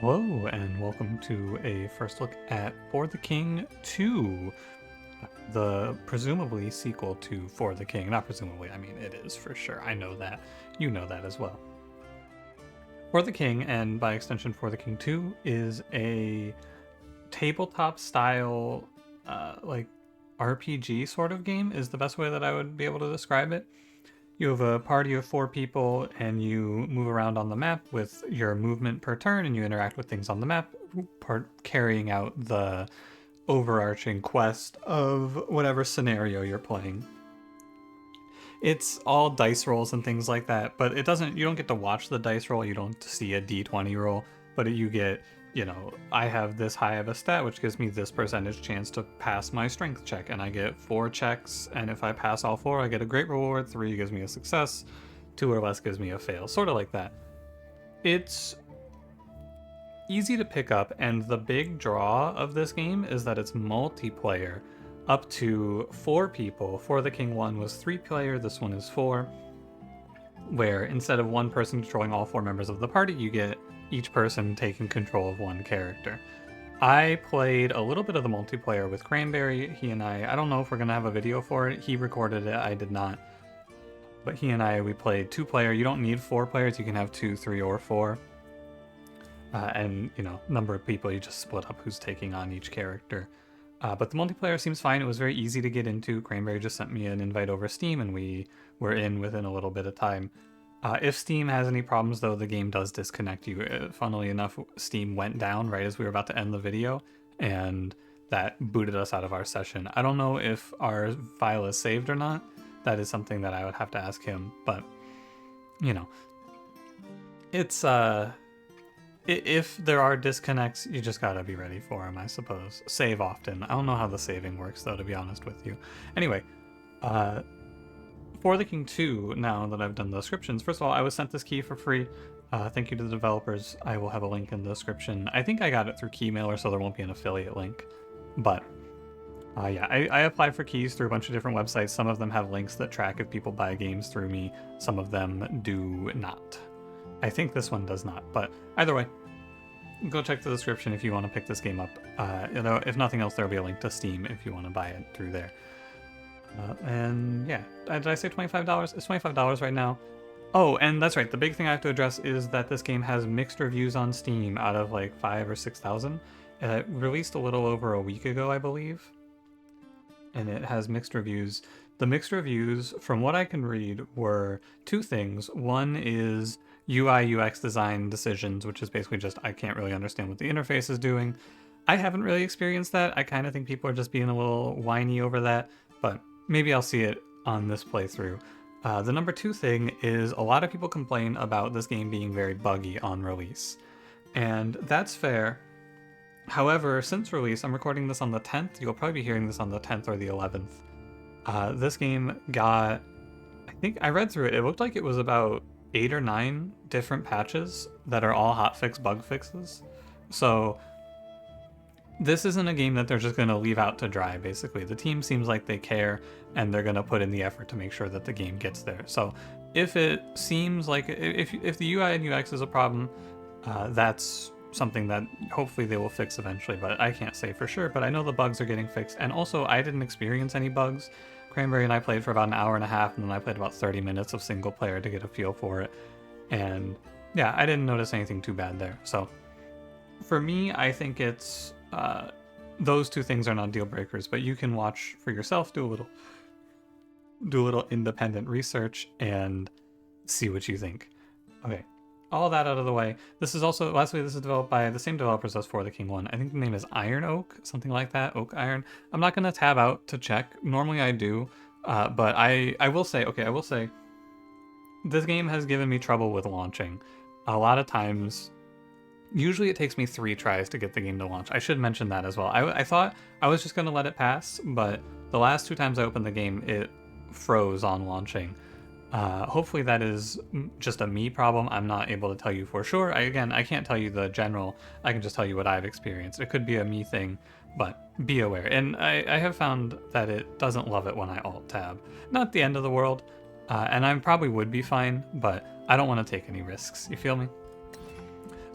Hello, and welcome to a first look at For the King 2, the presumably sequel to For the King. Not presumably, I mean it is for sure. I know that. You know that as well. For the King, and by extension For the King 2, is a tabletop style, like RPG sort of game, is the best way that I would be able to describe it. You have a party of 4 people, and you move around on the map with your movement per turn, and you interact with things on the map, carrying out the overarching quest of whatever scenario you're playing. It's all dice rolls and things like that, but you don't get to watch the dice roll, you don't see a d20 roll, but you get, I have this high of a stat, which gives me this percentage chance to pass my strength check, and I get 4 checks, and if I pass all 4, I get a great reward, 3 gives me a success, 2 or less gives me a fail, sort of like that. It's easy to pick up, and the big draw of this game is that it's multiplayer up to 4 people. For the King 1 was 3-player, this one is 4, where instead of one person controlling all 4 members of the party, you get each person taking control of one character. I played a little bit of the multiplayer with Cranberry. He and I don't know if we're going to have a video for it. He recorded it, I did not. But he and we played 2-player. You don't need 4 players, you can have 2, 3, or 4. And, number of people, you just split up who's taking on each character. But the multiplayer seems fine. It was very easy to get into. Cranberry just sent me an invite over Steam, and we were in within a little bit of time. If Steam has any problems, though, the game does disconnect you. Funnily enough, Steam went down right as we were about to end the video, and that booted us out of our session. I don't know if our file is saved or not. That is something that I would have to ask him, but, it's, if there are disconnects, you just gotta be ready for them, I suppose. Save often. I don't know how the saving works, though, to be honest with you. Anyway, For the King 2, now that I've done the descriptions, first of all, I was sent this key for free. Thank you to the developers. I will have a link in the description. I think I got it through Keymailer, so there won't be an affiliate link. But, yeah, I apply for keys through a bunch of different websites. Some of them have links that track if people buy games through me. Some of them do not. I think this one does not, but either way, go check the description if you want to pick this game up. If nothing else, there'll be a link to Steam if you want to buy it through there. And yeah, did I say $25? It's $25 right now. Oh, and that's right, the big thing I have to address is that this game has mixed reviews on Steam out of like 5,000 or 6,000. It released a little over a week ago, I believe. And it has mixed reviews. The mixed reviews, from what I can read, were 2 things. One is UI UX design decisions, which is basically just I can't really understand what the interface is doing. I haven't really experienced that. I kind of think people are just being a little whiny over that, but maybe I'll see it on this playthrough. The number 2 thing is a lot of people complain about this game being very buggy on release, and that's fair. However, since release, I'm recording this on the 10th, you'll probably be hearing this on the 10th or the 11th. This game got, I think I read through it, it looked like it was about 8 or 9 different patches that are all hotfix bug fixes. So this isn't a game that they're just going to leave out to dry, basically. The team seems like they care, and they're going to put in the effort to make sure that the game gets there. So if it seems like, if the UI and UX is a problem, that's something that hopefully they will fix eventually, but I can't say for sure. But I know the bugs are getting fixed, and also I didn't experience any bugs. Cranberry and I played for about an hour and a half, and then I played about 30 minutes of single player to get a feel for it. And yeah, I didn't notice anything too bad there. So for me, I think it's those 2 things are not deal breakers, but you can watch for yourself, do a little independent research, and see what you think. Okay, all that out of the way. This is also, lastly, this is developed by the same developers as For the King 1. I think the name is Iron Oak, something like that, Oak Iron. I'm not going to tab out to check. Normally I do, but I will say, this game has given me trouble with launching. A lot of times, usually it takes me 3 tries to get the game to launch. I should mention that as well. I thought I was just going to let it pass, but the last 2 times I opened the game, it froze on launching. Hopefully that is just a me problem. I'm not able to tell you for sure. I can't tell you the general. I can just tell you what I've experienced. It could be a me thing, but be aware. And I have found that it doesn't love it when I alt-tab. Not the end of the world, and I probably would be fine, but I don't want to take any risks. You feel me?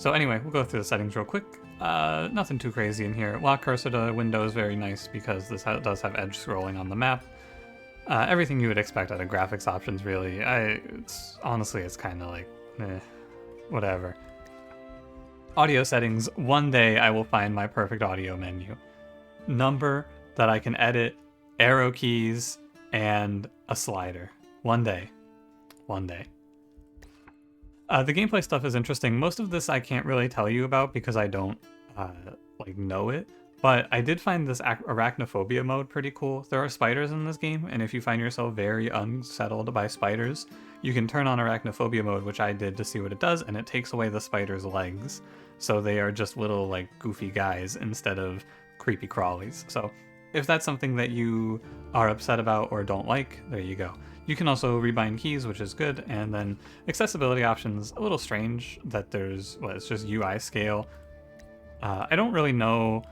So anyway, we'll go through the settings real quick. Nothing too crazy in here. Lock cursor to window is very nice because this does have edge scrolling on the map. Everything you would expect out of graphics options, really. Honestly, it's kind of like, whatever. Audio settings. One day I will find my perfect audio menu. Number that I can edit, arrow keys, and a slider. One day. One day. The gameplay stuff is interesting. Most of this I can't really tell you about because I don't know it. But I did find this arachnophobia mode pretty cool. There are spiders in this game, and if you find yourself very unsettled by spiders, you can turn on arachnophobia mode, which I did to see what it does, and it takes away the spider's legs. So they are just little, like, goofy guys instead of creepy crawlies. So if that's something that you are upset about or don't like, there you go. You can also rebind keys, which is good, and then accessibility options, a little strange that there's, it's just UI scale. I don't really know...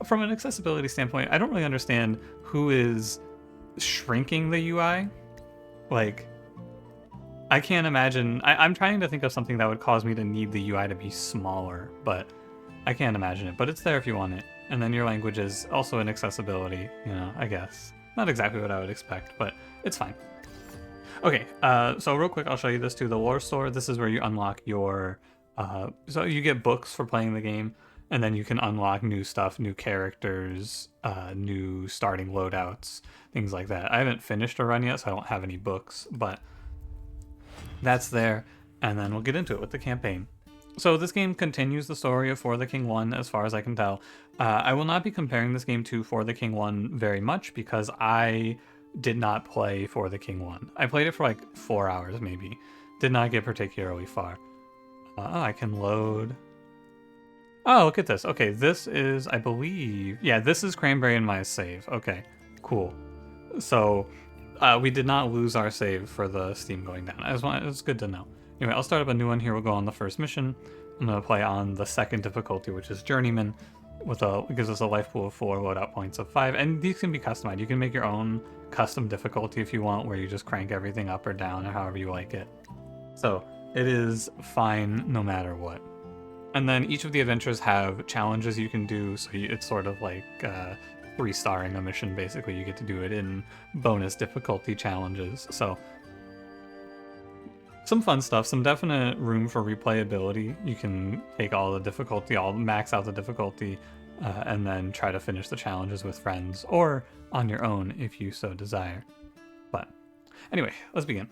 From an accessibility standpoint, I don't really understand who is shrinking the UI. Like, I can't imagine... I'm trying to think of something that would cause me to need the UI to be smaller, but I can't imagine it. But it's there if you want it. And then your language is also an accessibility, you know, I guess. Not exactly what I would expect, but it's fine. Okay, so real quick, I'll show you this too. The lore store, this is where you unlock your... so you get books for playing the game. And then you can unlock new stuff, new characters, new starting loadouts, things like that. I haven't finished a run yet, so I don't have any books, but that's there. And then we'll get into it with the campaign. So this game continues the story of For the King 1, as far as I can tell. I will not be comparing this game to For the King 1 very much, because I did not play For the King 1. I played it for like 4 hours, maybe. Did not get particularly far. I can load... Oh, look at this. Okay, this is, I believe... Yeah, this is Cranberry and my save. Okay, cool. So, we did not lose our save for the Steam going down. It's good to know. Anyway, I'll start up a new one here. We'll go on the first mission. I'm going to play on the second difficulty, which is Journeyman. It gives us a life pool of 4, loadout points of 5. And these can be customized. You can make your own custom difficulty if you want, where you just crank everything up or down or however you like it. So, it is fine no matter what. And then each of the adventures have challenges you can do, so it's sort of like 3-starring a mission, basically. You get to do it in bonus difficulty challenges. So, some fun stuff, some definite room for replayability. You can take all the difficulty, max out the difficulty, and then try to finish the challenges with friends, or on your own if you so desire. But anyway, let's begin.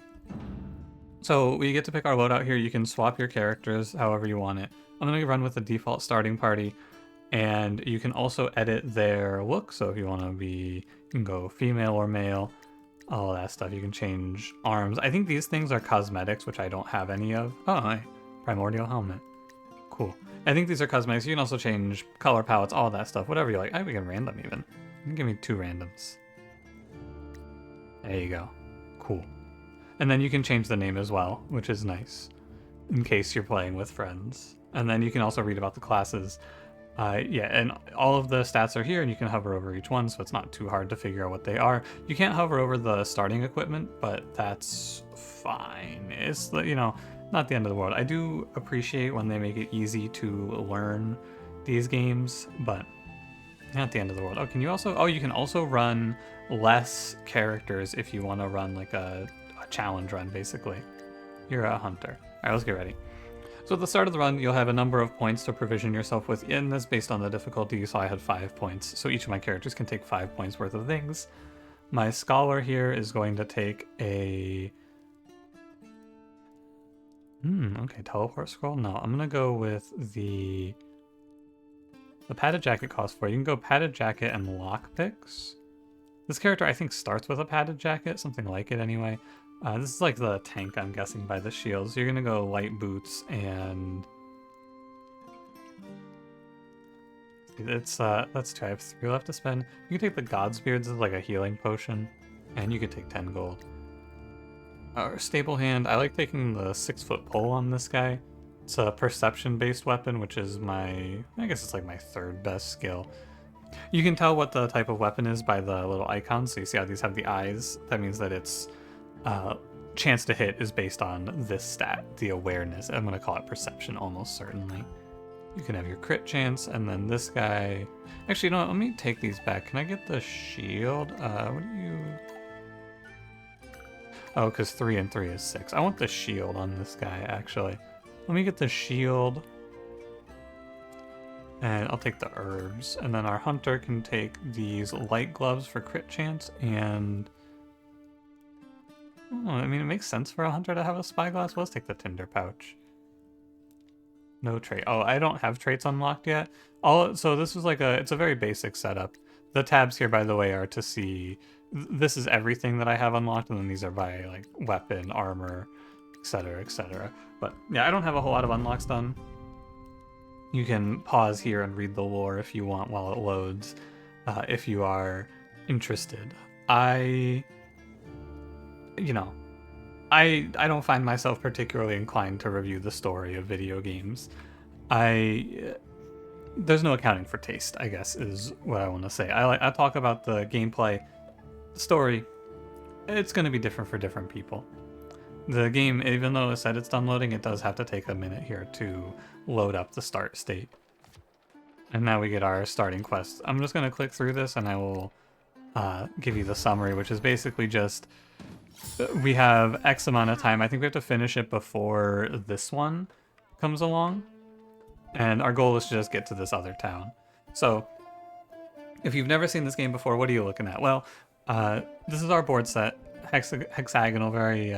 So we get to pick our loadout here. You can swap your characters however you want it. I'm going to run with the default starting party, and you can also edit their look. So if you want to be, you can go female or male, all that stuff. You can change arms. I think these things are cosmetics, which I don't have any of. Oh, hi. Primordial helmet. Cool. I think these are cosmetics. You can also change color palettes, all that stuff, whatever you like. We can random even. You can give me 2 randoms. There you go. Cool. And then you can change the name as well, which is nice, in case you're playing with friends. And then you can also read about the classes. Yeah, and all of the stats are here, and you can hover over each one, so it's not too hard to figure out what they are. You can't hover over the starting equipment, but that's fine. It's, you know, not the end of the world. I do appreciate when they make it easy to learn these games, but not the end of the world. Oh, can you also... Oh, you can also run less characters if you want to run like a challenge run, basically. You're a hunter. All right, let's get ready. So at the start of the run, you'll have a number of points to provision yourself with. And that's based on the difficulty. You saw I had 5 points. So each of my characters can take 5 points worth of things. My scholar here is going to take a... okay, teleport scroll? No, I'm going to go with the padded jacket costs 4. You can go padded jacket and lockpicks. This character, I think, starts with a padded jacket, something like it anyway. This is like the tank, I'm guessing, by the shields. You're gonna go light boots and... that's 2. I have 3 left to spend. You can take the God's Beard. This is like a healing potion. And you could take 10 gold. Stable hand. I like taking the 6-foot pole on this guy. It's a perception-based weapon, which is I guess it's like my 3rd best skill. You can tell what the type of weapon is by the little icons. So you see how these have the eyes? That means that it's chance to hit is based on this stat, the awareness. I'm going to call it perception almost certainly. You can have your crit chance, and then this guy... Actually, no, let me take these back. Can I get the shield? What do you... Oh, because 3 and 3 is 6. I want the shield on this guy, actually. Let me get the shield. And I'll take the herbs. And then our hunter can take these light gloves for crit chance, and... Oh, I mean, it makes sense for a hunter to have a spyglass. Let's take the tinder pouch. No trait. Oh, I don't have traits unlocked yet. So this is like it's a very basic setup. The tabs here, by the way, are to see, this is everything that I have unlocked, and then these are by like weapon, armor, etc., etc. But yeah, I don't have a whole lot of unlocks done. You can pause here and read the lore if you want while it loads, if you are interested. I don't find myself particularly inclined to review the story of video games. There's no accounting for taste, I guess, is what I want to say. I talk about the gameplay. The story, it's going to be different for different people. The game, even though it said it's done loading, it does have to take a minute here to load up the start state. And now we get our starting quest. I'm just going to click through this and I will give you the summary, which is basically just... We have X amount of time. I think we have to finish it before this one comes along. And our goal is to just get to this other town. So, if you've never seen this game before, what are you looking at? Well, this is our board set. Hexagonal, very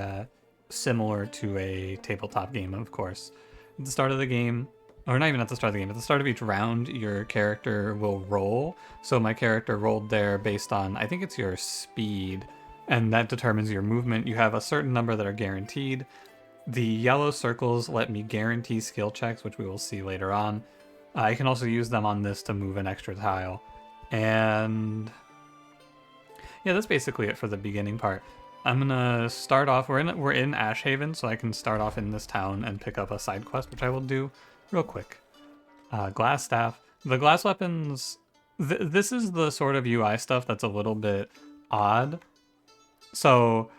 similar to a tabletop game, of course. At the start of the game, or not even at the start of the game, at the start of each round, your character will roll. So my character rolled there based on, I think it's your speed, and that determines your movement. You have a certain number that are guaranteed. The yellow circles let me guarantee skill checks, which we will see later on. I can also use them on this to move an extra tile. And yeah, that's basically it for the beginning part. I'm gonna start off, we're in Ashhaven, so I can start off in this town and pick up a side quest, which I will do real quick. Glass staff. The glass weapons, this is the sort of UI stuff that's a little bit odd. So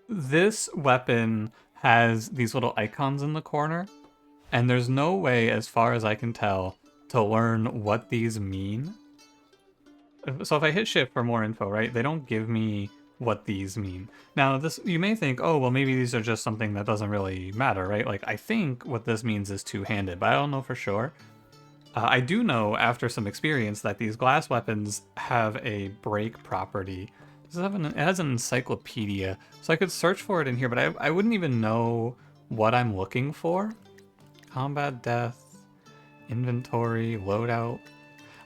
this weapon has these little icons in the corner, and there's no way, as far as I can tell, to learn what these mean. So if I hit shift for more info, right, they don't give me what these mean. Now, this, you may think, oh, well, maybe these are just something that doesn't really matter, right? Like, I think what this means is two-handed, but I don't know for sure. I do know, after some experience, that these glass weapons have a break property. It has an encyclopedia, so I could search for it in here, but I wouldn't even know what I'm looking for. Combat death, inventory, loadout.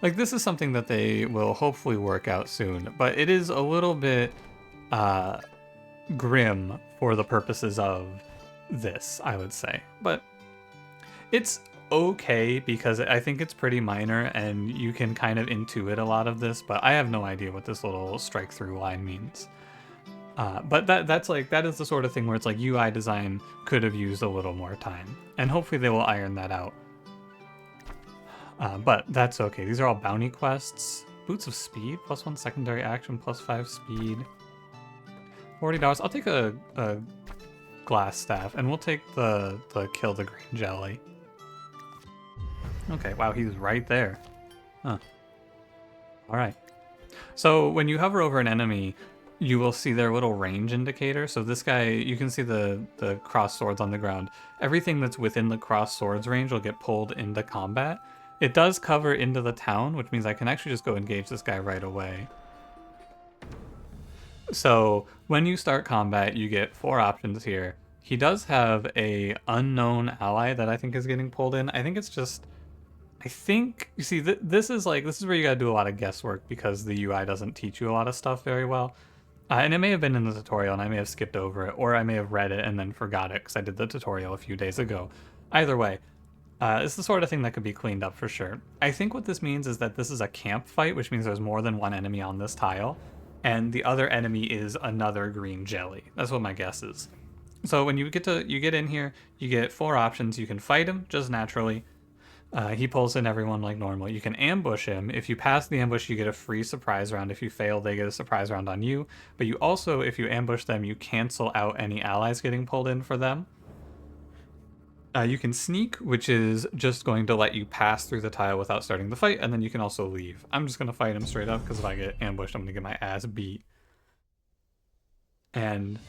Like, this is something that they will hopefully work out soon, but it is a little bit grim for the purposes of this, I would say. But it's okay because I think it's pretty minor and you can kind of intuit a lot of this, but I have no idea what this little strike through line means. But that is the sort of thing where it's like UI design could have used a little more time, and hopefully they will iron that out. But that's okay. These are all bounty quests. Boots of Speed, +1 secondary action, +5 speed. $40. I'll take a glass staff, and we'll take the kill the green jelly. Okay, wow, he's right there. Huh. Alright. So when you hover over an enemy, you will see their little range indicator. So this guy, you can see the cross swords on the ground. Everything that's within the cross swords range will get pulled into combat. It does cover into the town, which means I can actually just go engage this guy right away. So when you start combat, you get 4 options here. He does have a unknown ally that I think is getting pulled in. I think it's just, you see, this is where you gotta do a lot of guesswork because the UI doesn't teach you a lot of stuff very well. And it may have been in the tutorial and I may have skipped over it, or I may have read it and then forgot it because I did the tutorial a few days ago. Either way, it's the sort of thing that could be cleaned up for sure. I think what this means is that this is a camp fight, which means there's more than one enemy on this tile, and the other enemy is another green jelly. That's what my guess is. So when you get in here, you get 4 options. You can fight him just naturally. He pulls in everyone like normal. You can ambush him. If you pass the ambush, you get a free surprise round. If you fail, they get a surprise round on you. But you also, if you ambush them, you cancel out any allies getting pulled in for them. You can sneak, which is just going to let you pass through the tile without starting the fight, and then you can also leave. I'm just going to fight him straight up, because if I get ambushed, I'm going to get my ass beat. And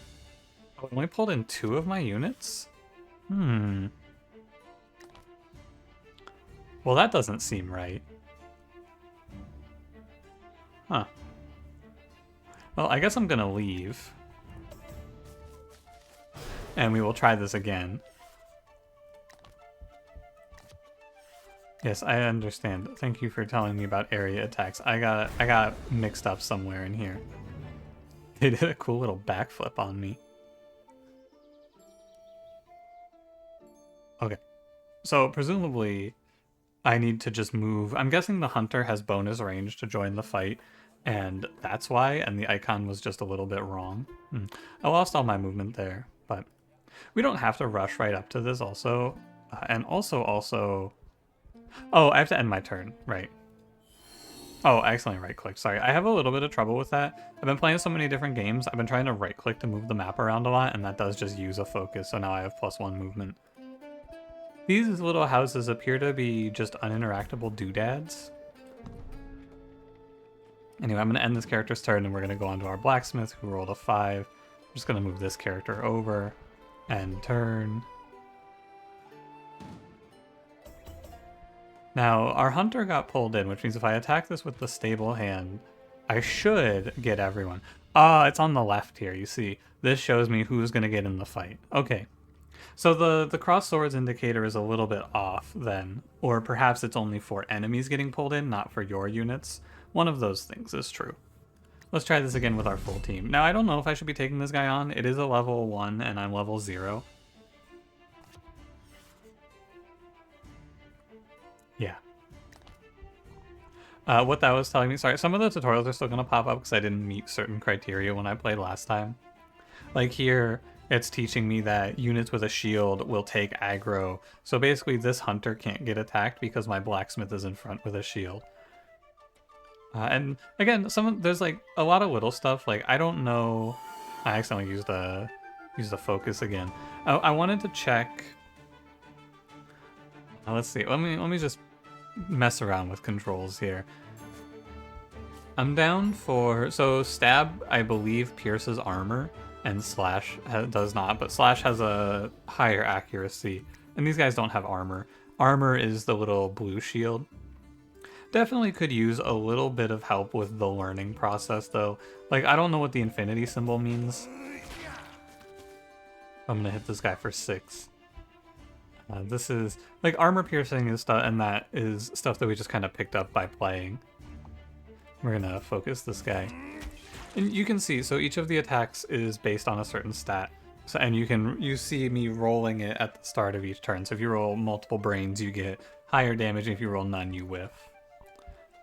I only pulled in 2 of my units? Well, that doesn't seem right. Huh. Well, I guess I'm gonna leave. And we will try this again. Yes, I understand. Thank you for telling me about area attacks. I got mixed up somewhere in here. They did a cool little backflip on me. Okay. So presumably I need to just move. I'm guessing the hunter has bonus range to join the fight, and that's why, and the icon was just a little bit wrong. I lost all my movement there, but we don't have to rush right up to this also. And also... Oh, I have to end my turn, right. Oh, I accidentally right-clicked. Sorry, I have a little bit of trouble with that. I've been playing so many different games, I've been trying to right-click to move the map around a lot, and that does just use a focus, so now I have +1 movement. These little houses appear to be just uninteractable doodads. Anyway, I'm going to end this character's turn, and we're going to go on to our blacksmith, who rolled a 5. I'm just going to move this character over, and turn. Now, our hunter got pulled in, which means if I attack this with the stable hand, I should get everyone. It's on the left here, you see. This shows me who's going to get in the fight. Okay. So the cross swords indicator is a little bit off then, or perhaps it's only for enemies getting pulled in, not for your units. One of those things is true. Let's try this again with our full team. Now, I don't know if I should be taking this guy on. It is a level 1 and I'm level 0. Yeah. What that was telling me, sorry, some of the tutorials are still going to pop up because I didn't meet certain criteria when I played last time. Like here, it's teaching me that units with a shield will take aggro. So basically this hunter can't get attacked because my blacksmith is in front with a shield. And again, there's like a lot of little stuff. Like I don't know. I accidentally used the focus again. I wanted to check. Let's see. Let me just mess around with controls here. I'm down for stab. I believe pierces armor. And slash does not, but slash has a higher accuracy. And these guys don't have armor. Armor is the little blue shield. Definitely could use a little bit of help with the learning process though. Like, I don't know what the infinity symbol means. I'm gonna hit this guy for 6. This is, like, armor piercing is stuff, and that is stuff that we just kind of picked up by playing. We're gonna focus this guy. And you can see, so each of the attacks is based on a certain stat. So, and you see me rolling it at the start of each turn. So if you roll multiple brains, you get higher damage. And if you roll none, you whiff.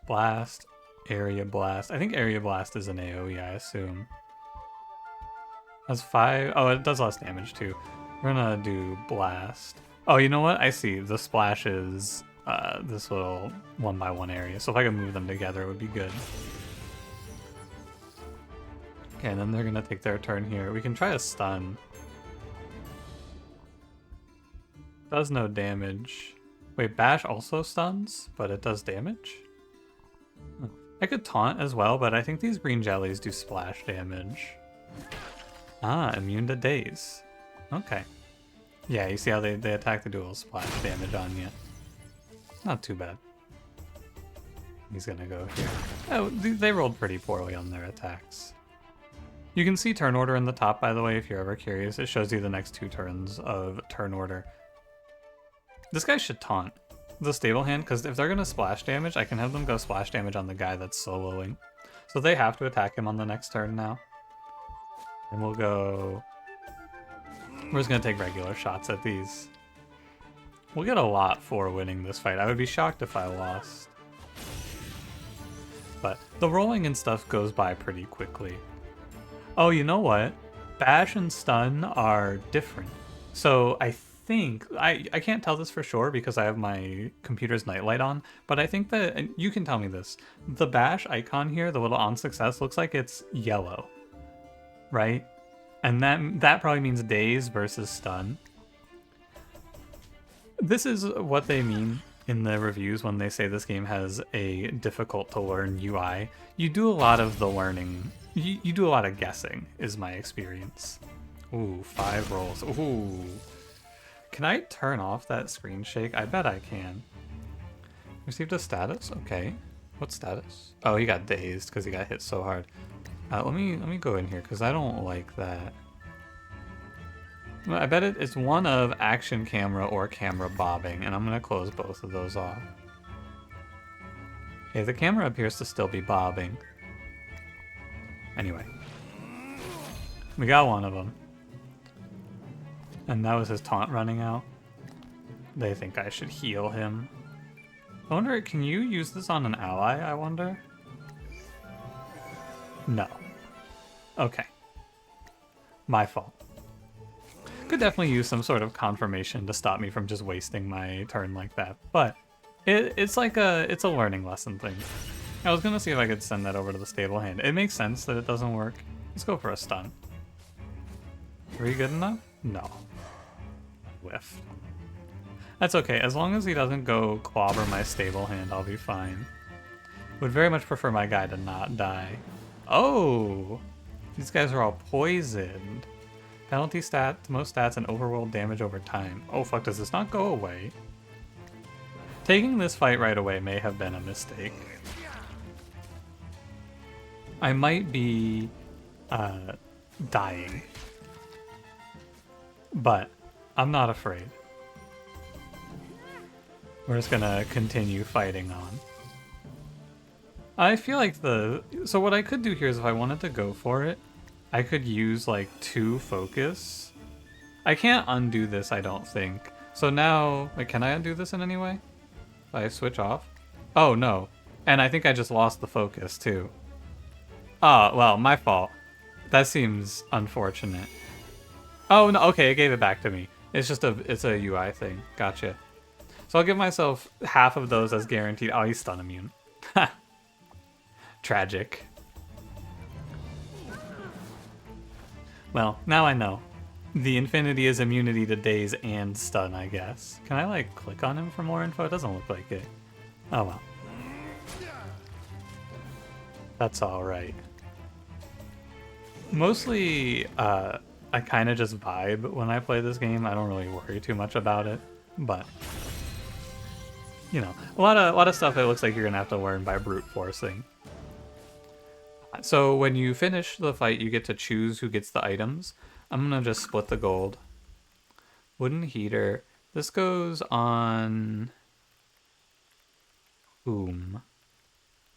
Blast, area blast. I think area blast is an AoE, I assume. That's 5. Oh, it does less damage too. We're gonna do blast. Oh, you know what? I see. The splash is this little 1x1 area. So if I could move them together, it would be good. Okay, and then they're gonna take their turn here. We can try a stun. Does no damage. Wait, bash also stuns, but it does damage? I could taunt as well, but I think these green jellies do splash damage. Immune to daze. Okay. Yeah, you see how they attack the dual splash damage on you. Not too bad. He's gonna go here. Oh, they rolled pretty poorly on their attacks. You can see turn order in the top, by the way, if you're ever curious. It shows you the next 2 turns of turn order. This guy should taunt the stable hand, because if they're going to splash damage, I can have them go splash damage on the guy that's soloing. So they have to attack him on the next turn now. And we'll go... We're just going to take regular shots at these. We'll get a lot for winning this fight. I would be shocked if I lost. But the rolling and stuff goes by pretty quickly. Oh, you know what? Bash and stun are different. So I think I can't tell this for sure because I have my computer's nightlight on, but I think that, and you can tell me this, the bash icon here, the little on success, looks like it's yellow, right? And that probably means daze versus stun. This is what they mean in the reviews when they say this game has a difficult to learn UI. You do a lot of the learning, you do a lot of guessing, is my experience. Ooh, 5 rolls. Ooh. Can I turn off that screen shake? I bet I can. Received a status? Okay. What status? Oh, he got dazed because he got hit so hard. Let me go in here because I don't like that. I bet it's one of action camera or camera bobbing, and I'm gonna close both of those off. Okay, the camera appears to still be bobbing. Anyway. We got one of them. And that was his taunt running out. They think I should heal him. I wonder, can you use this on an ally, I wonder? No. Okay. My fault. Could definitely use some sort of confirmation to stop me from just wasting my turn like that, but it's like it's a learning lesson thing. I was gonna see if I could send that over to the stable hand. It makes sense that it doesn't work. Let's go for a stun. Are you good enough? No. Whiff. That's okay, as long as he doesn't go clobber my stable hand, I'll be fine. Would very much prefer my guy to not die. Oh! These guys are all poisoned. Penalty stat, most stats, and overworld damage over time. Oh fuck, does this not go away? Taking this fight right away may have been a mistake. I might be dying. But I'm not afraid. We're just gonna continue fighting on. I feel like so what I could do here is if I wanted to go for it, I could use like 2 focus. I can't undo this, I don't think. So now, wait, can I undo this in any way? If I switch off? Oh no. And I think I just lost the focus too. Oh, well, my fault. That seems unfortunate. Oh no, okay, it gave it back to me. It's just it's a UI thing. Gotcha. So I'll give myself half of those as guaranteed. Oh, he's stun immune. Ha! Tragic. Well, now I know. The infinity is immunity to daze and stun, I guess. Can I, like, click on him for more info? It doesn't look like it. Oh, well. That's alright. Mostly, I kind of just vibe when I play this game. I don't really worry too much about it, but... You know, a lot of stuff it looks like you're gonna have to learn by brute forcing. So when you finish the fight, you get to choose who gets the items. I'm gonna just split the gold. Wooden heater. This goes on whom?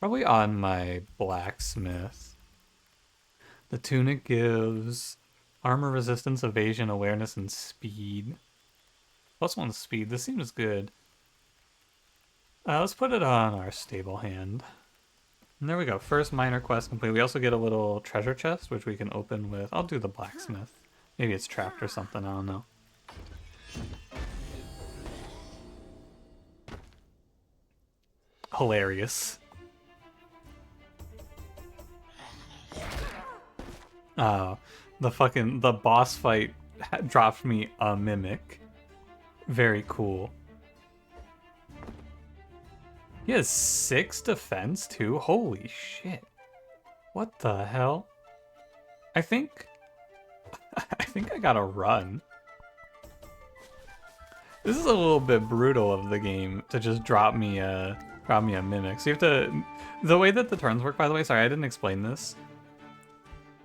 Probably on my blacksmith. The tunic gives armor resistance, evasion, awareness, and speed. +1 speed. This seems good. Let's put it on our stable hand. And there we go. First minor quest complete. We also get a little treasure chest, which we can open with... I'll do the blacksmith. Maybe it's trapped or something. I don't know. Hilarious. The boss fight dropped me a mimic. Very cool. He has 6 defense too? Holy shit. What the hell? I think I gotta run. This is a little bit brutal of the game to just drop me a mimic. So you have to... The way that the turns work, by the way, sorry, I didn't explain this.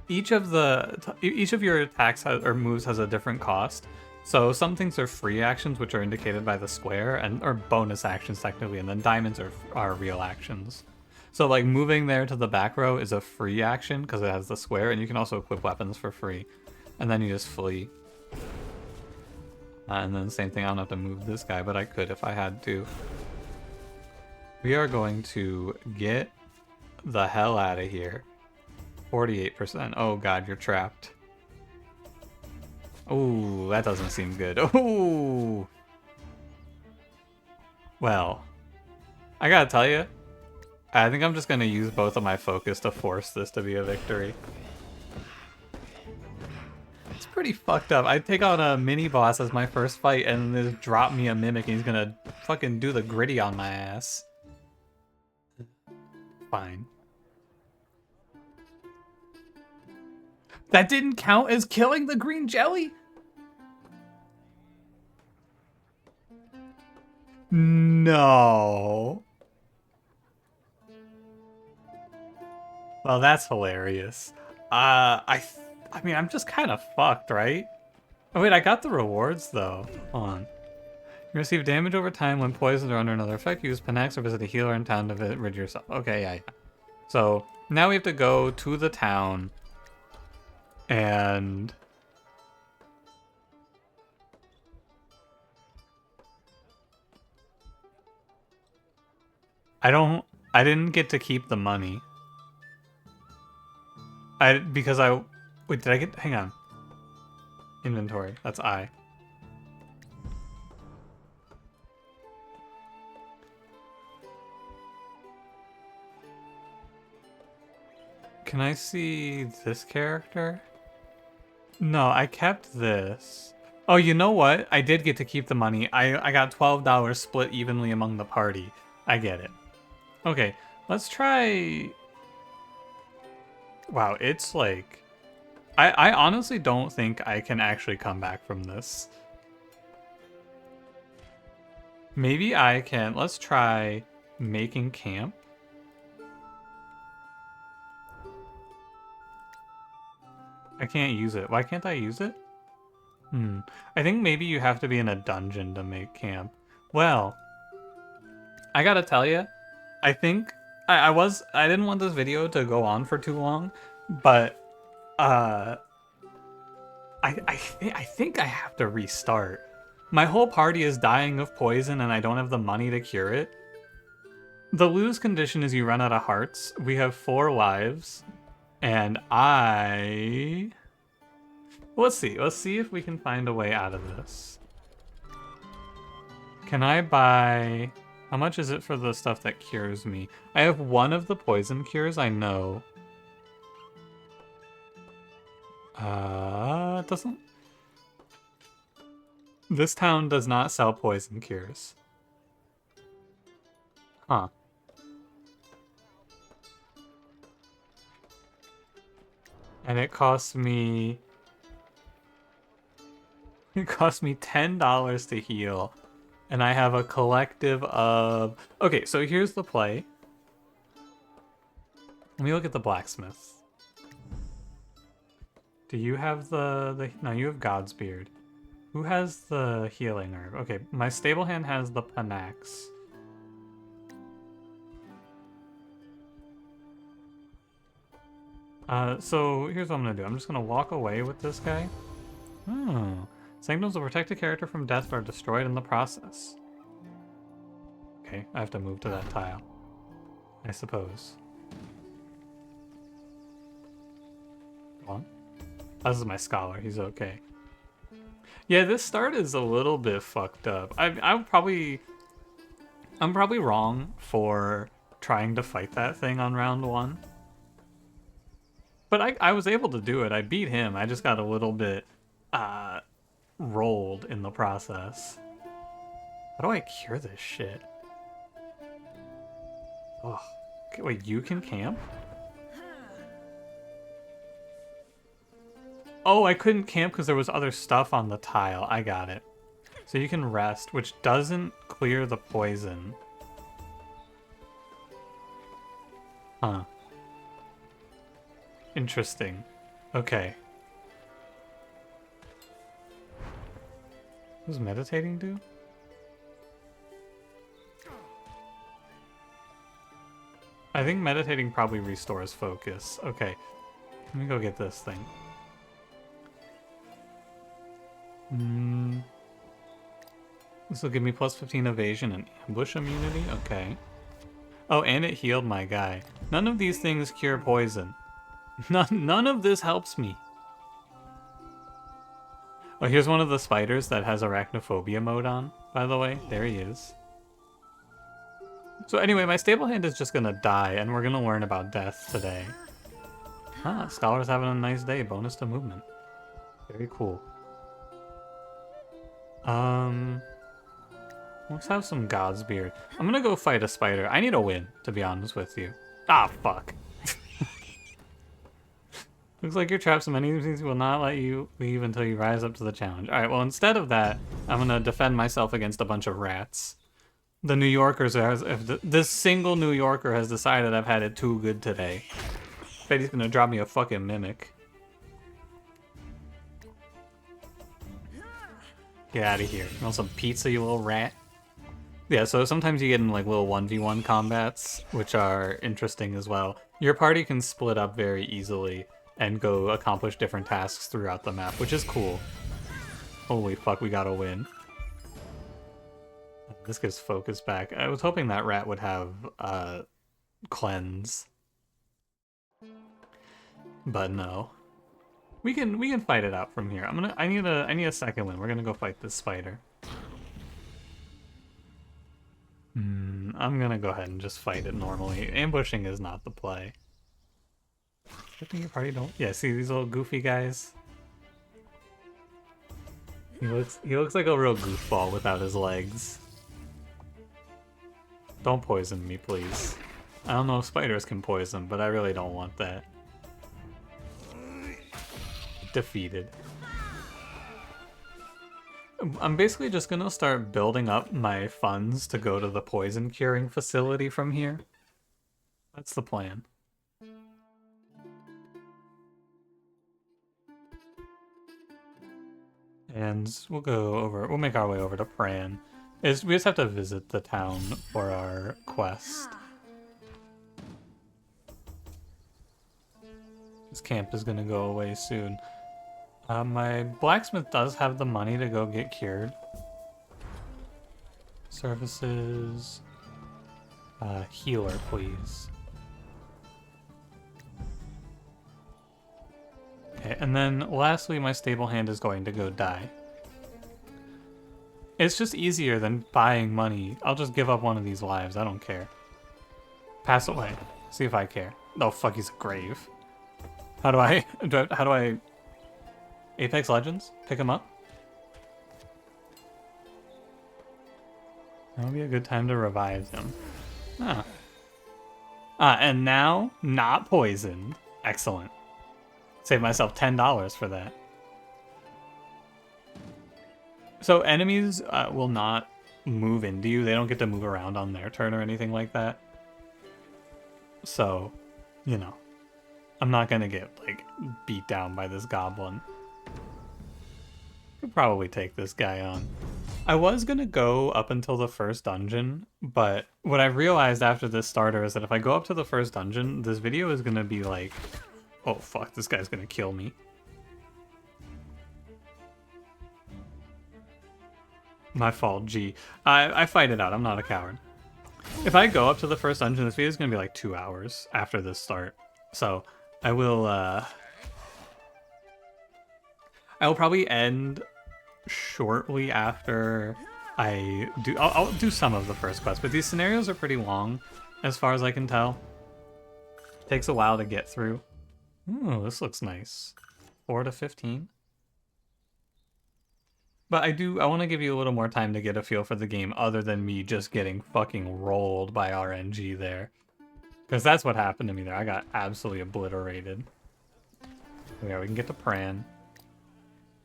Each of your attacks or moves has a different cost. So some things are free actions, which are indicated by the square, or bonus actions technically, and then diamonds are real actions. So like moving there to the back row is a free action because it has the square, and you can also equip weapons for free. And then you just flee. And then same thing, I don't have to move this guy, but I could if I had to. We are going to get the hell out of here. 48%. Oh god, you're trapped. Ooh, that doesn't seem good. Ooh. Well, I gotta tell you, I think I'm just gonna use both of my focus to force this to be a victory. It's pretty fucked up. I take on a mini boss as my first fight and then just drop me a mimic and he's gonna fucking do the gritty on my ass. Fine. That didn't count as killing the green jelly? No. Well, that's hilarious. I mean, I'm just kind of fucked, right? Oh wait, I got the rewards though. Hold on. You receive damage over time when poisoned or under another effect. Use Panax or visit a healer in town to rid yourself. Okay, yeah. So now we have to go to the town and I didn't get to keep the money. Wait, did I get, hang on. Inventory, that's I. Can I see this character? No, I kept this. Oh, you know what? I did get to keep the money. I got $12 split evenly among the party. I get it. Okay, let's try... Wow, it's like... I honestly don't think I can actually come back from this. Maybe I can... Let's try making camp. I can't use it. Why can't I use it? I think maybe you have to be in a dungeon to make camp. Well, I gotta tell you, I think I didn't want this video to go on for too long, but I think I have to restart. My whole party is dying of poison and I don't have the money to cure it. The lose condition is you run out of hearts. We have 4 lives, and let's see if we can find a way out of this. Can I buy... How much is it for the stuff that cures me? I have 1 of the poison cures, I know. It doesn't... This town does not sell poison cures. Huh. And it costs me... It cost me $10 to heal. And I have a collective of... Okay, so here's the play. Let me look at the blacksmith. Do you have the... No, you have God's Beard. Who has the healing herb? Okay, my stable hand has the Panax. So here's what I'm gonna do. I'm just gonna walk away with this guy. Oh. Sanctums will protect a character from death but are destroyed in the process. Okay, I have to move to that tile, I suppose. Come on. This is my scholar, he's okay. Yeah, this start is a little bit fucked up. I'm probably wrong for trying to fight that thing on round 1. But I was able to do it. I beat him. I just got a little bit rolled in the process. How do I cure this shit? Oh, okay, wait, you can camp? Oh, I couldn't camp because there was other stuff on the tile. I got it. So you can rest, which doesn't clear the poison. Huh. Interesting. Okay. What does meditating do? I think meditating probably restores focus. Okay. Let me go get this thing. This will give me plus 15 evasion and ambush immunity? Okay. Oh, and it healed my guy. None of these things cure poison. None of this helps me. Oh, here's one of the spiders that has arachnophobia mode on, by the way. There he is. So anyway, my stable hand is just gonna die, and we're gonna learn about death today. Ah, Scholar's having a nice day. Bonus to movement. Very cool. Let's have some God's Beard. I'm gonna go fight a spider. I need a win, to be honest with you. Ah, fuck. Looks like you're trapped, so many enemies will not let you leave until you rise up to the challenge. Alright, well, instead of that, I'm gonna defend myself against a bunch of rats. The New Yorkers, this single New Yorker has decided I've had it too good today. Bet he's gonna drop me a fucking mimic. Get out of here. You want some pizza, you little rat? Yeah, so sometimes you get in like little 1v1 combats, which are interesting as well. Your party can split up very easily and go accomplish different tasks throughout the map, which is cool. Holy fuck, we got a win. This gives focus back. I was hoping that rat would have cleanse. But no. We can fight it out from here. I need a second win. We're gonna go fight this spider. I'm gonna go ahead and just fight it normally. Ambushing is not the play. I think your party don't. Yeah, see these little goofy guys? He looks like a real goofball without his legs. Don't poison me, please. I don't know if spiders can poison, but I really don't want that. Defeated. I'm basically just gonna start building up my funds to go to the poison curing facility from here. That's the plan. And we'll make our way over to Pran. We just have to visit the town for our quest. This camp is gonna go away soon. My blacksmith does have the money to go get cured. Services. Healer, please. Okay, and then lastly, my stable hand is going to go die. It's just easier than buying money. I'll just give up one of these lives. I don't care. Pass away. See if I care. Oh, fuck, he's a grave. How do I... Apex Legends? Pick him up? That would be a good time to revive him. And now, not poisoned. Excellent. Save myself $10 for that. So enemies will not move into you. They don't get to move around on their turn or anything like that. So, you know, I'm not gonna get, like, beat down by this goblin. Could probably take this guy on. I was gonna go up until the first dungeon, but what I realized after this starter is that if I go up to the first dungeon, this video is gonna be like, oh fuck, this guy's gonna kill me. My fault, G. I fight it out, I'm not a coward. If I go up to the first dungeon, this video is gonna be like 2 hours after this start. So I will probably end shortly after I'll do some of the first quest, but these scenarios are pretty long as far as I can tell. Takes a while to get through. Ooh, this looks nice. 4 to 15. But I want to give you a little more time to get a feel for the game other than me just getting fucking rolled by RNG there. Because that's what happened to me there. I got absolutely obliterated. Yeah, we can get to Pran.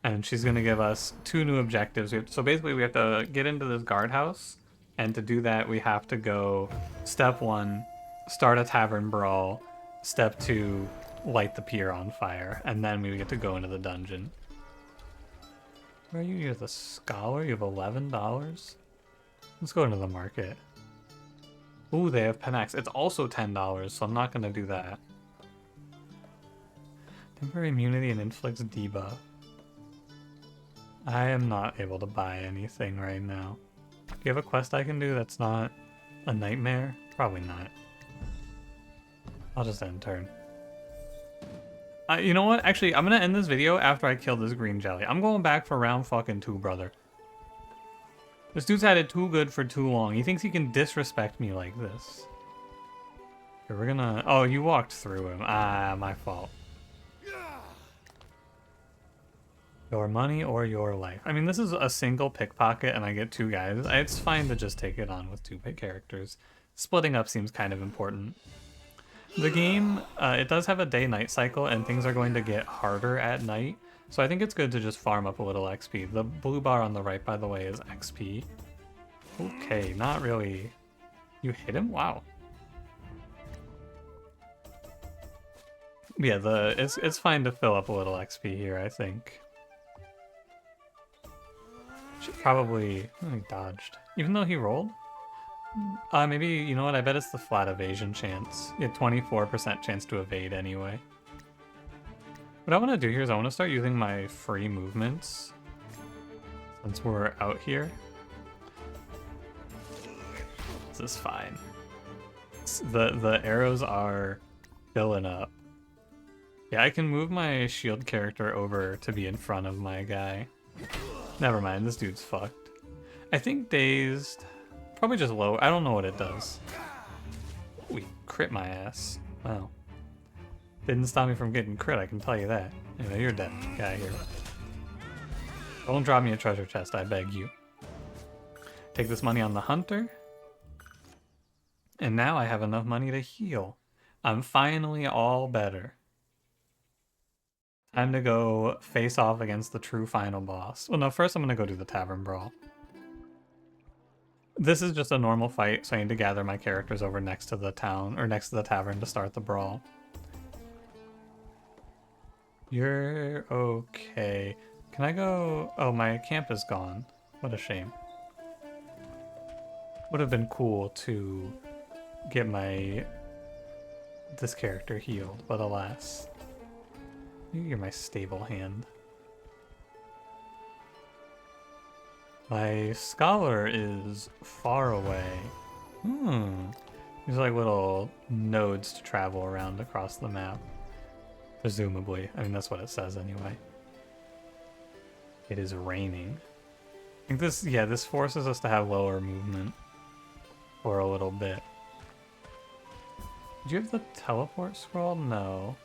And she's going to give us 2 new objectives. So basically we have to get into this guardhouse. And to do that, we have to go step 1, start a tavern brawl. Step 2, light the pier on fire. And then we get to go into the dungeon. Where are you? You're the scholar? You have $11? Let's go into the market. Ooh, they have Penax. It's also $10, so I'm not going to do that. Temporary immunity and inflicts debuff. I am not able to buy anything right now. Do you have a quest I can do that's not a nightmare? Probably not. I'll just end turn. You know what? Actually, I'm gonna end this video after I kill this green jelly. I'm going back for round fucking 2, brother. This dude's had it too good for too long. He thinks he can disrespect me like this. Okay, we're gonna... Oh, you walked through him. Ah, my fault. Your money or your life. I mean, this is a single pickpocket and I get 2 guys. It's fine to just take it on with 2 characters. Splitting up seems kind of important. The game, it does have a day-night cycle and things are going to get harder at night. So I think it's good to just farm up a little XP. The blue bar on the right, by the way, is XP. Okay, not really. You hit him? Wow. Yeah, it's fine to fill up a little XP here, I think. Should probably... Oh, he dodged. Even though he rolled? Maybe, you know what, I bet it's the flat evasion chance. Yeah, 24% chance to evade anyway. What I want to do here is I want to start using my free movements. Since we're out here. This is fine. The arrows are filling up. Yeah, I can move my shield character over to be in front of my guy. Never mind, this dude's fucked. I think dazed... Probably just low. I don't know what it does. We crit my ass. Wow. Didn't stop me from getting crit, I can tell you that. Anyway, you're dead. Get out of here. Don't drop me a treasure chest, I beg you. Take this money on the hunter. And now I have enough money to heal. I'm finally all better. Time to go face off against the true final boss. Well, no, first I'm going to go do the tavern brawl. This is just a normal fight, so I need to gather my characters over next to the town, or next to the tavern to start the brawl. You're okay. Can I go... Oh, my camp is gone. What a shame. Would have been cool to get this character healed, but alas. You're my stable hand. My scholar is far away. There's like little nodes to travel around across the map. Presumably. I mean, that's what it says anyway. It is raining. I think this forces us to have lower movement for a little bit. Did you have the teleport scroll? No.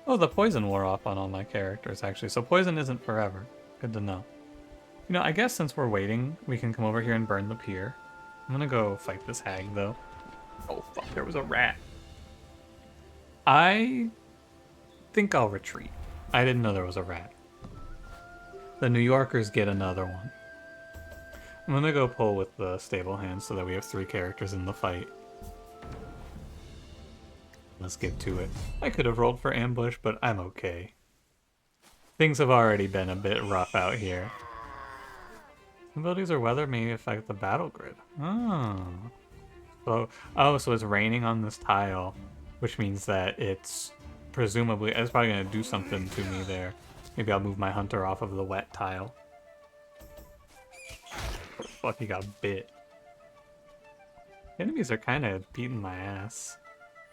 Oh, the poison wore off on all my characters, actually. So poison isn't forever. Good to know. You know, I guess since we're waiting, we can come over here and burn the pier. I'm gonna go fight this hag, though. Oh, fuck, there was a rat. I think I'll retreat. I didn't know there was a rat. The New Yorkers get another one. I'm gonna go pull with the stable hand so that we have 3 characters in the fight. Let's get to it. I could have rolled for ambush, but I'm okay. Things have already been a bit rough out here. Abilities or weather may affect the battle grid. So it's raining on this tile, which means that it's presumably... It's probably going to do something to me there. Maybe I'll move my hunter off of the wet tile. Oh, fuck, he got bit. Enemies are kind of beating my ass.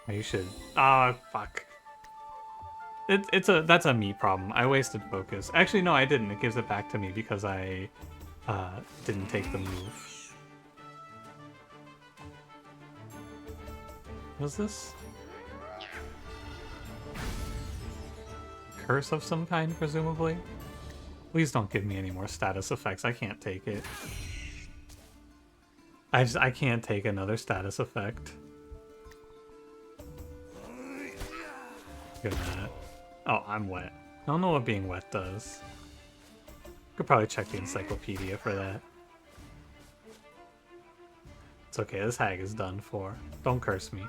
You should... Ah, fuck. That's a me problem. I wasted focus. Actually, no, I didn't. It gives it back to me because I didn't take the move. What's this? Curse of some kind, presumably? Please don't give me any more status effects. I can't take it. I can't take another status effect. Good at that. Oh, I'm wet. I don't know what being wet does. Could probably check the encyclopedia for that. It's okay, this hag is done for. Don't curse me.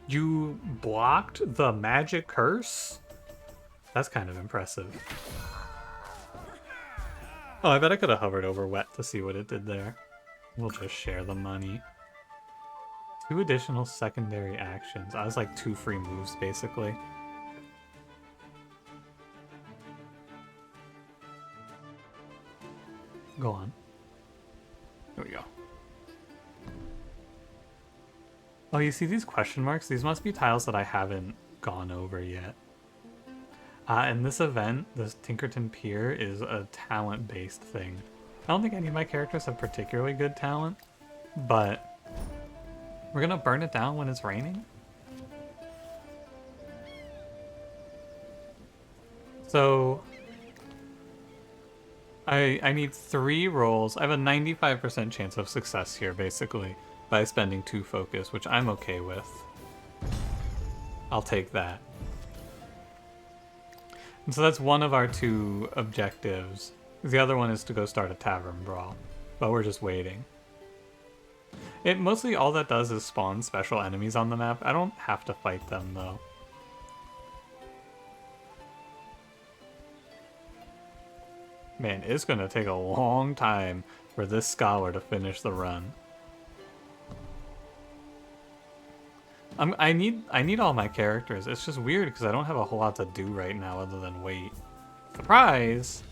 You blocked the magic curse? That's kind of impressive. Oh, I bet I could have hovered over wet to see what it did there. We'll just share the money. 2 additional secondary actions. I was like 2 free moves, basically. Go on. Here we go. Oh, you see these question marks? These must be tiles that I haven't gone over yet. In this event, this Tinkerton Pier is a talent-based thing. I don't think any of my characters have particularly good talent, but we're gonna burn it down when it's raining? So I need 3 rolls. I have a 95% chance of success here, basically, by spending 2 focus, which I'm okay with. I'll take that. And so that's one of our 2 objectives. The other one is to go start a tavern brawl, but we're just waiting. It mostly all that does is spawn special enemies on the map. I don't have to fight them though. Man, it's gonna take a long time for this scholar to finish the run. I need all my characters. It's just weird because I don't have a whole lot to do right now other than wait. Surprise!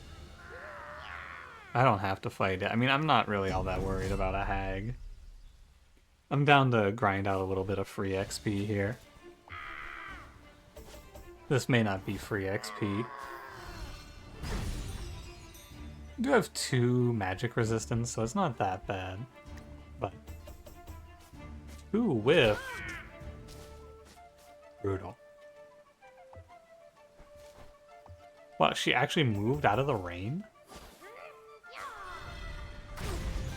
I don't have to fight it. I mean, I'm not really all that worried about a hag. I'm down to grind out a little bit of free XP here. This may not be free XP. I do have 2 magic resistance, so it's not that bad. But 2 whiffed. Brutal. Well, she actually moved out of the rain?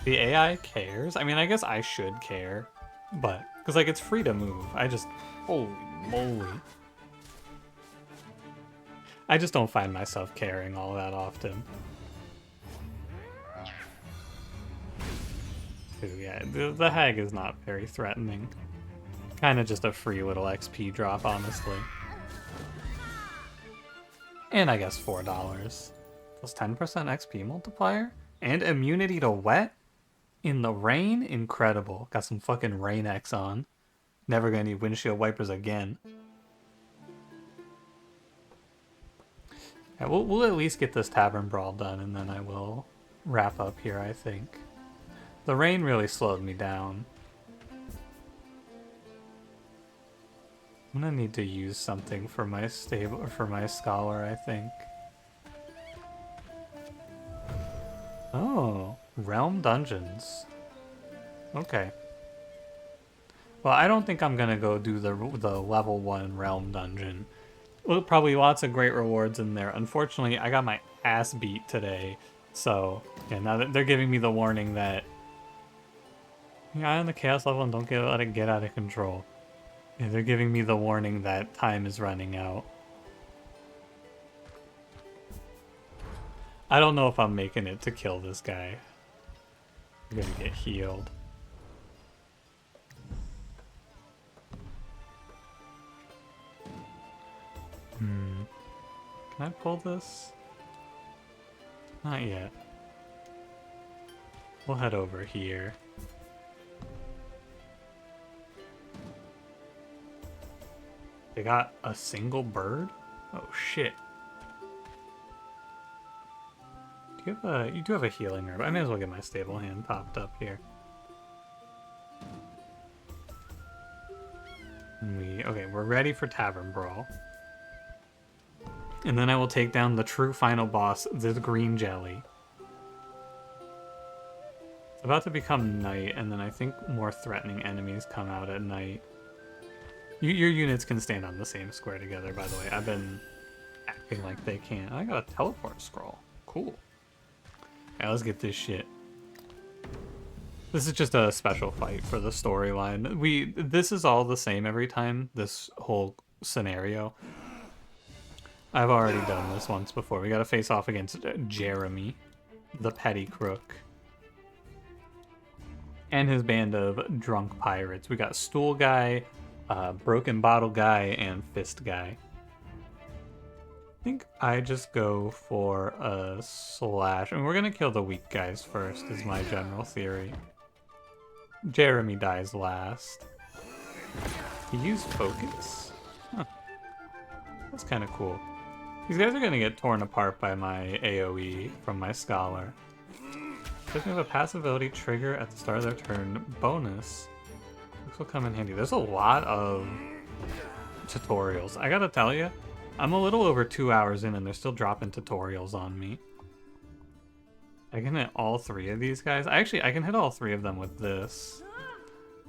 The AI cares? I mean, I guess I should care, but because like it's free to move. Holy moly. I just don't find myself caring all that often. Ooh, yeah, the hag is not very threatening. Kind of just a free little XP drop, honestly. And I guess $4. Plus 10% XP multiplier? And immunity to wet? In the rain? Incredible. Got some fucking rain X on. Never gonna need windshield wipers again. Yeah, we'll at least get this tavern brawl done, and then I will wrap up here, I think. The rain really slowed me down. I'm gonna need to use something for my scholar, I think. Oh, realm dungeons. Okay. Well, I don't think I'm gonna go do the level 1 realm dungeon. Well, probably lots of great rewards in there. Unfortunately, I got my ass beat today, so yeah. Now that they're giving me the warning that you're on the chaos level and don't let it get out of control. Yeah, they're giving me the warning that time is running out. I don't know if I'm making it to kill this guy. I'm gonna get healed. Can I pull this? Not yet. We'll head over here. They got a single bird? Oh shit. You do have a healing herb. I may as well get my stable hand popped up here. Okay, we're ready for Tavern Brawl. And then I will take down the true final boss, the green jelly. It's about to become night, and then I think more threatening enemies come out at night. Your units can stand on the same square together, by the way. I've been acting like they can't. I got a teleport scroll. Cool. Alright, let's get this shit. This is just a special fight for the storyline. This is all the same every time, this whole scenario. I've already done this once before. We gotta face off against Jeremy, the petty crook, and his band of drunk pirates. We got Stool Guy, Broken Bottle Guy, and Fist Guy. I think I just go for a slash. I mean, we're gonna kill the weak guys first, is my general theory. Jeremy dies last. He used focus? Huh. That's kind of cool. These guys are gonna get torn apart by my AoE from my scholar. Gives me a passive ability trigger at the start of their turn. Bonus. This will come in handy. There's a lot of tutorials. I gotta tell you, I'm a little over 2 hours in and they're still dropping tutorials on me. I can hit all 3 of these guys. I can hit all 3 of them with this.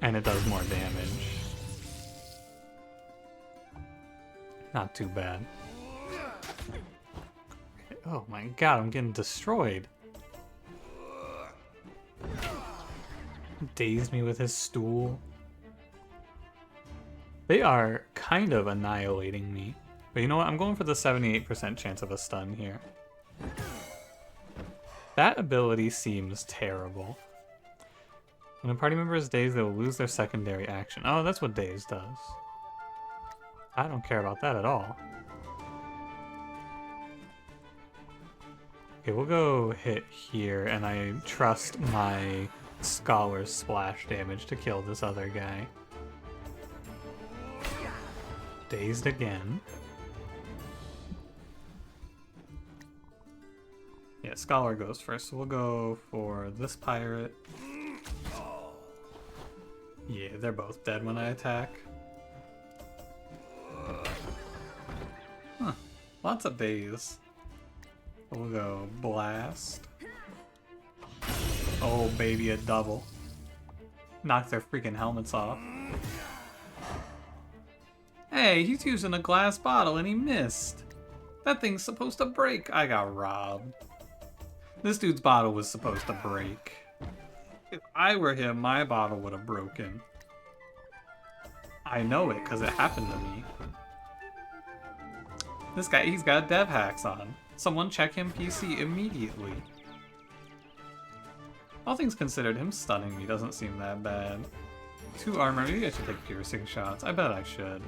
And it does more damage. Not too bad. Oh my god, I'm getting destroyed. Dazed me with his stool. They are kind of annihilating me. But you know what? I'm going for the 78% chance of a stun here. That ability seems terrible. When a party member is dazed, they will lose their secondary action. Oh, that's what daze does. I don't care about that at all. Okay, we'll go hit here, and I trust my Scholar's splash damage to kill this other guy. Dazed again. Yeah, Scholar goes first, so we'll go for this pirate. Yeah, they're both dead when I attack. Huh, lots of daze. We'll go blast. Oh baby, a double. Knock their freaking helmets off. Hey, he's using a glass bottle and he missed. That thing's supposed to break. I got robbed. This dude's bottle was supposed to break. If I were him, my bottle would have broken. I know it because it happened to me. This guy, he's got dev hacks on. Someone check him PC immediately. All things considered, him stunning me doesn't seem that bad. 2 armor, maybe I should take piercing shots. I bet I should.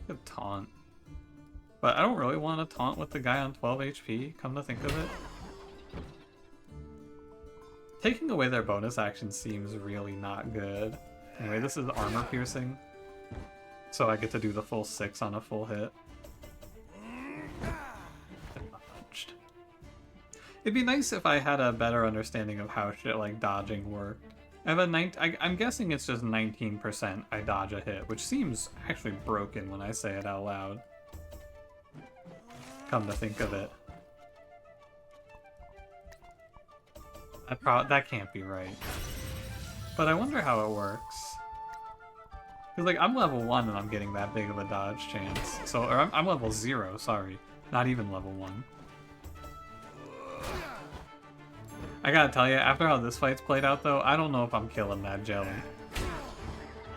Good taunt. But I don't really want to taunt with the guy on 12 HP, come to think of it. Taking away their bonus action seems really not good. Anyway, this is armor piercing. So I get to do the full 6 on a full hit. It'd be nice if I had a better understanding of how shit like dodging worked. I have a I'm guessing it's just 19% I dodge a hit, which seems actually broken when I say it out loud. Come to think of it. That can't be right. But I wonder how it works. Because, like, I'm level 1 and I'm getting that big of a dodge chance. So, or I'm level 0, sorry. Not even level 1. I gotta tell you, after how this fight's played out, though, I don't know if I'm killing that jelly.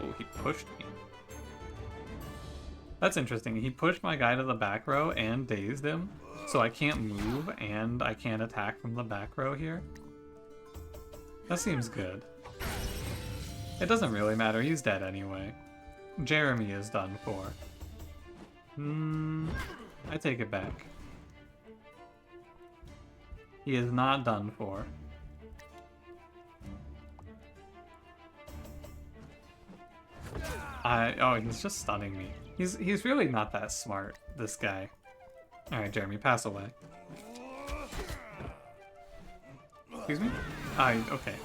Oh, he pushed me. That's interesting. He pushed my guy to the back row and dazed him. So I can't move and I can't attack from the back row here. That seems good. It doesn't really matter. He's dead anyway. Jeremy is done for. I take it back. He is not done for. Oh, he's just stunning me. He's really not that smart, this guy. Alright, Jeremy, pass away. Excuse me? Okay.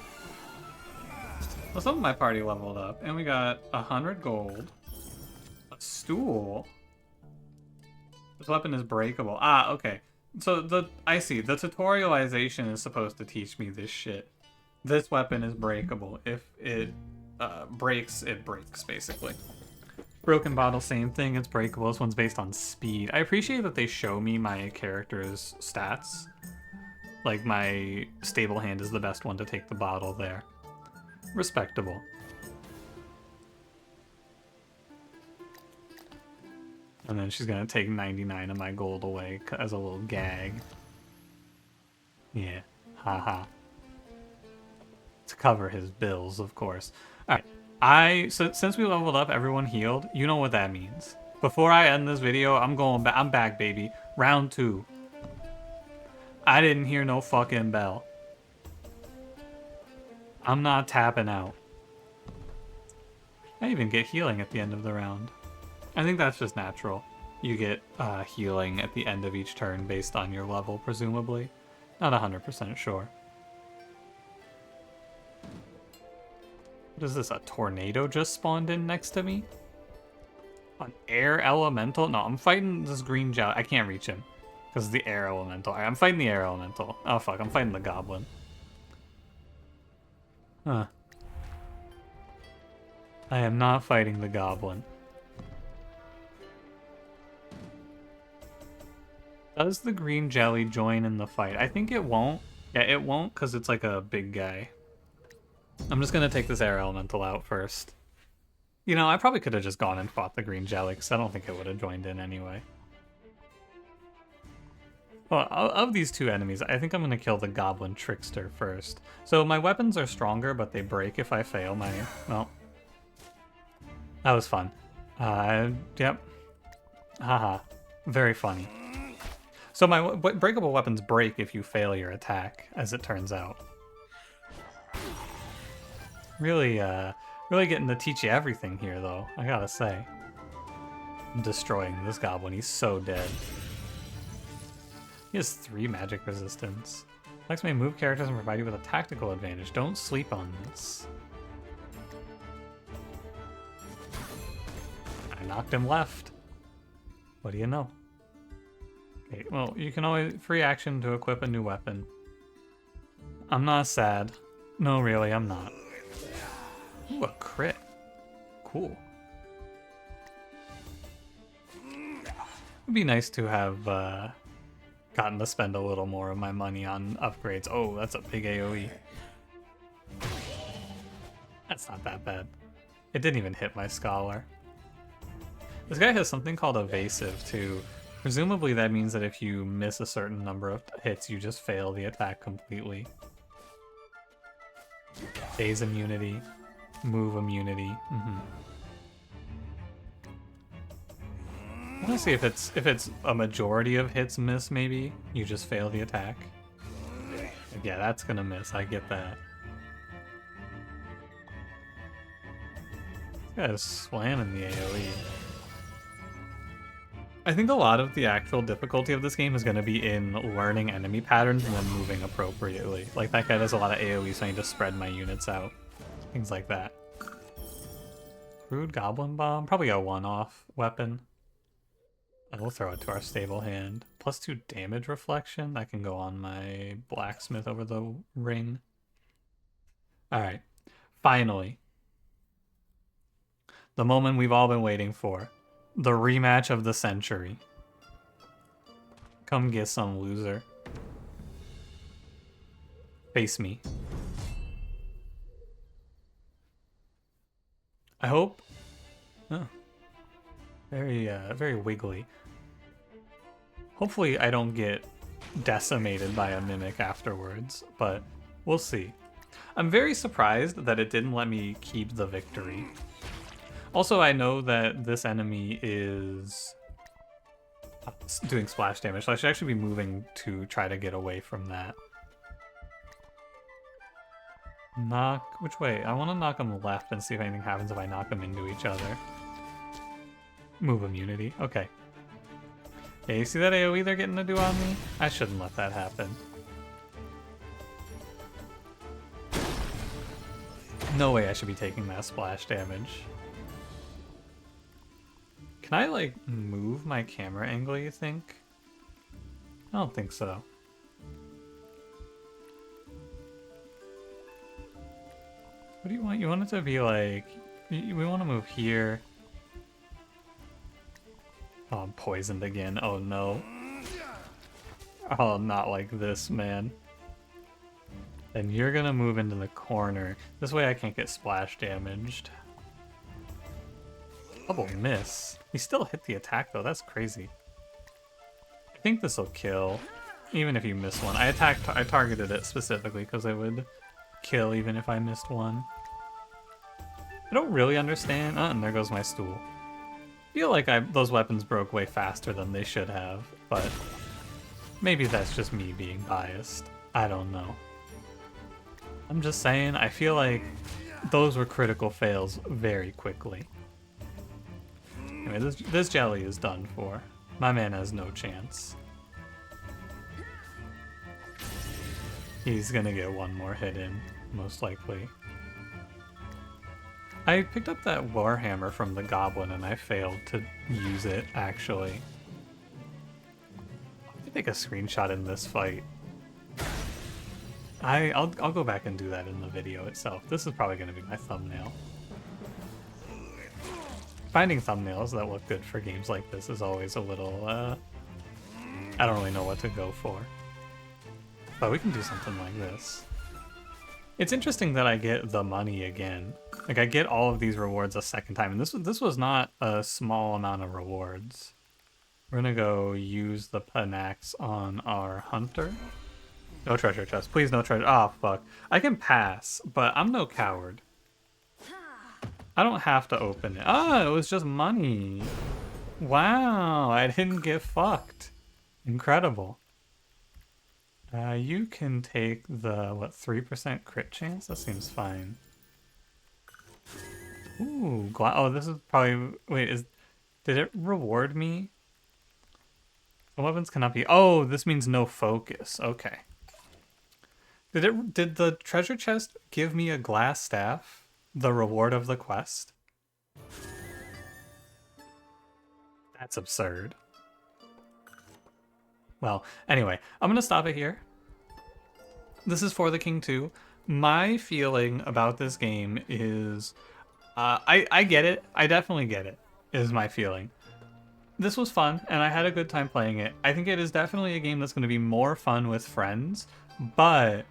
Well, some of my party leveled up, and we got 100 gold, a stool. This weapon is breakable. Ah, okay. So I see. The tutorialization is supposed to teach me this shit. This weapon is breakable. If it breaks, it breaks, basically. Broken bottle, same thing. It's breakable. This one's based on speed. I appreciate that they show me my character's stats. Like, my stable hand is the best one to take the bottle there. Respectable. And then she's gonna take 99 of my gold away as a little gag. Yeah, haha. To cover his bills, of course. Alright, so since we leveled up, everyone healed. You know what that means. Before I end this video, I'm back, baby. Round 2. I didn't hear no fucking bell. I'm not tapping out. I even get healing at the end of the round. I think that's just natural. You get healing at the end of each turn based on your level, presumably. Not 100% sure. What is this? A tornado just spawned in next to me? An air elemental? No, I'm fighting this green jelly. I can't reach him because of the air elemental. Right, I'm fighting the air elemental. Oh fuck, I'm fighting the goblin. Huh. I am not fighting the goblin. Does the green jelly join in the fight? I think it won't. Yeah, it won't because it's like a big guy. I'm just gonna take this air elemental out first. You know, I probably could have just gone and fought the green jelly because I don't think it would have joined in anyway. Well, of these two enemies, I think I'm going to kill the Goblin Trickster first. So my weapons are stronger, but they break if I fail my... Well, that was fun. Yep. Haha. Very funny. So my breakable weapons break if you fail your attack, as it turns out. Really, really getting to teach you everything here, though, I gotta say. I'm destroying this goblin. He's so dead. He has 3 magic resistance. Flex may move characters and provide you with a tactical advantage. Don't sleep on this. I knocked him left. What do you know? Okay, well, you can always free action to equip a new weapon. I'm not sad. No, really, I'm not. Ooh, a crit. Cool. It'd be nice to have gotten to spend a little more of my money on upgrades. Oh, that's a big AoE. That's not that bad. It didn't even hit my scholar. This guy has something called evasive too. Presumably that means that if you miss a certain number of hits, you just fail the attack completely. Phase immunity, move immunity. I want to see if it's a majority of hits miss. Maybe you just fail the attack. Yeah, that's gonna miss. I get that. This guy's slamming the AoE. I think a lot of the actual difficulty of this game is going to be in learning enemy patterns and then moving appropriately. Like, that guy does a lot of AoE, so I need to spread my units out. Things like that. Crude Goblin Bomb? Probably a one-off weapon. And we'll throw it to our stable hand. +2 damage reflection. That can go on my blacksmith over the ring. Alright. Finally. The moment we've all been waiting for. The rematch of the century. Come get some, loser. Face me. I hope... Oh. Very wiggly. Hopefully I don't get decimated by a mimic afterwards, but we'll see. I'm very surprised that it didn't let me keep the victory. Also, I know that this enemy is doing splash damage, so I should actually be moving to try to get away from that. Knock... which way? I want to knock them left and see if anything happens if I knock them into each other. Move immunity. Okay. Yeah, you see that AoE they're getting to do on me? I shouldn't let that happen. No way I should be taking that splash damage. Can I, like, move my camera angle, you think? I don't think so. What do you want? You want it to be, like... We want to move here. Oh, I'm poisoned again. Oh, no. Oh, not like this, man. Then you're gonna move into the corner. This way I can't get splash damaged. Double miss. He still hit the attack though, that's crazy. I think this will kill, even if you miss one. I targeted it specifically because it would kill even if I missed one. I don't really understand. Oh, and there goes my stool. I feel like those weapons broke way faster than they should have, but maybe that's just me being biased. I don't know. I'm just saying, I feel like those were critical fails very quickly. Anyway, this jelly is done for. My man has no chance. He's gonna get one more hit in, most likely. I picked up that Warhammer from the Goblin and I failed to use it, actually. Let me take a screenshot in this fight. I'll go back and do that in the video itself. This is probably going to be my thumbnail. Finding thumbnails that look good for games like this is always a little, I don't really know what to go for. But we can do something like this. It's interesting that I get the money again. Like, I get all of these rewards a second time, and this was not a small amount of rewards. We're gonna go use the Panax on our hunter. No treasure chest. Please, no treasure. Oh, fuck. I can pass, but I'm no coward. I don't have to open it. Oh, it was just money. Wow, I didn't get fucked. Incredible. You can take the, what, 3% crit chance? That seems fine. Ooh, oh, this is probably... Wait, did it reward me? The weapons cannot be... Oh, this means no focus. Okay. Did the treasure chest give me a glass staff? The reward of the quest? That's absurd. Well, anyway, I'm gonna stop it here. This is For the King 2. My feeling about this game is... I get it. I definitely get it, is my feeling. This was fun, and I had a good time playing it. I think it is definitely a game that's going to be more fun with friends, but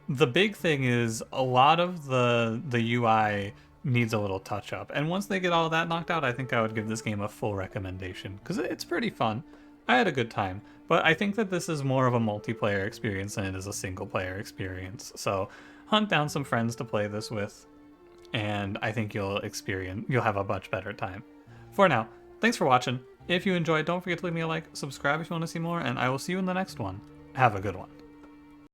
the big thing is a lot of the UI needs a little touch-up. And once they get all that knocked out, I think I would give this game a full recommendation, because it's pretty fun. I had a good time, but I think that this is more of a multiplayer experience than it is a single-player experience. So hunt down some friends to play this with, and I think you'll have a much better time. For now, thanks for watching. If you enjoyed, don't forget to leave me a like, subscribe if you want to see more, and I will see you in the next one. Have a good one.